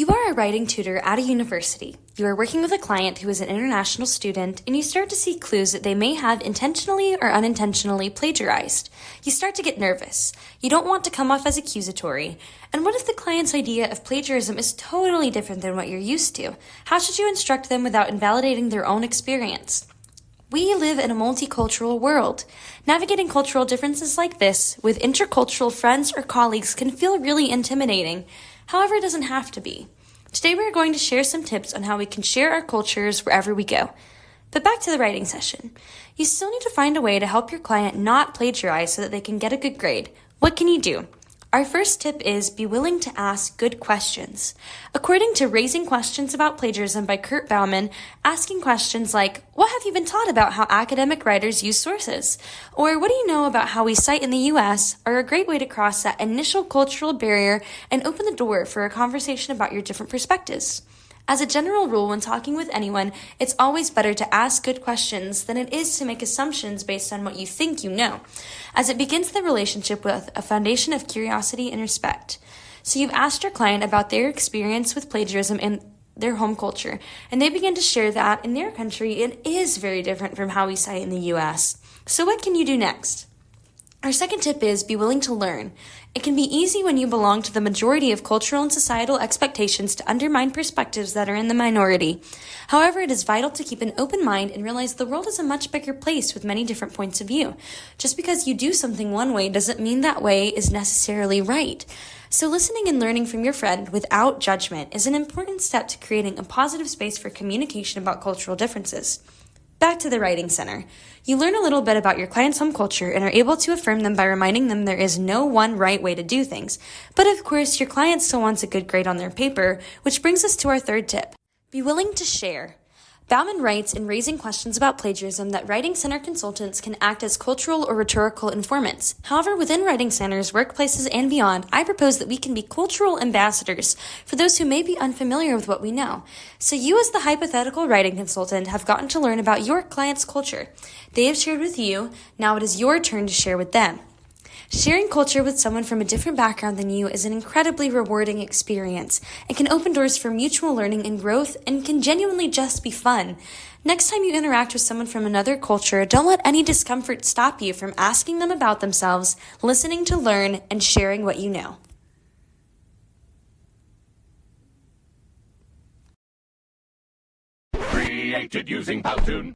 You are a writing tutor at a university. You are working with a client who is an international student, and you start to see clues that they may have intentionally or unintentionally plagiarized. You start to get nervous. You don't want to come off as accusatory. And what if the client's idea of plagiarism is totally different than what you're used to? How should you instruct them without invalidating their own experience? We live in a multicultural world. Navigating cultural differences like this with intercultural friends or colleagues can feel really intimidating. However, it doesn't have to be. Today we are going to share some tips on how we can share our cultures wherever we go. But back to the writing session. You still need to find a way to help your client not plagiarize so that they can get a good grade. What can you do? Our first tip is be willing to ask good questions. According to Raising Questions About Plagiarism by Kurt Bauman, asking questions like, what have you been taught about how academic writers use sources? Or what do you know about how we cite in the US are a great way to cross that initial cultural barrier and open the door for a conversation about your different perspectives. As a general rule, when talking with anyone, it's always better to ask good questions than it is to make assumptions based on what you think you know, as it begins the relationship with a foundation of curiosity and respect. So you've asked your client about their experience with plagiarism in their home culture, and they begin to share that in their country it is very different from how we cite in the US. So what can you do next? Our second tip is be willing to learn. It can be easy when you belong to the majority of cultural and societal expectations to undermine perspectives that are in the minority. However, it is vital to keep an open mind and realize the world is a much bigger place with many different points of view. Just because you do something one way doesn't mean that way is necessarily right. So listening and learning from your friend without judgment is an important step to creating a positive space for communication about cultural differences. Back to the Writing Center. You learn a little bit about your client's home culture and are able to affirm them by reminding them there is no one right way to do things. But of course, your client still wants a good grade on their paper, which brings us to our third tip. Be willing to share. Bauman writes in Raising Questions About Plagiarism that Writing Center consultants can act as cultural or rhetorical informants. However, within writing centers, workplaces, and beyond, I propose that we can be cultural ambassadors for those who may be unfamiliar with what we know. So you as the hypothetical writing consultant have gotten to learn about your client's culture. They have shared with you, now it is your turn to share with them. Sharing culture with someone from a different background than you is an incredibly rewarding experience. It can open doors for mutual learning and growth and can genuinely just be fun. Next time you interact with someone from another culture, don't let any discomfort stop you from asking them about themselves, listening to learn, and sharing what you know. Created using Powtoon.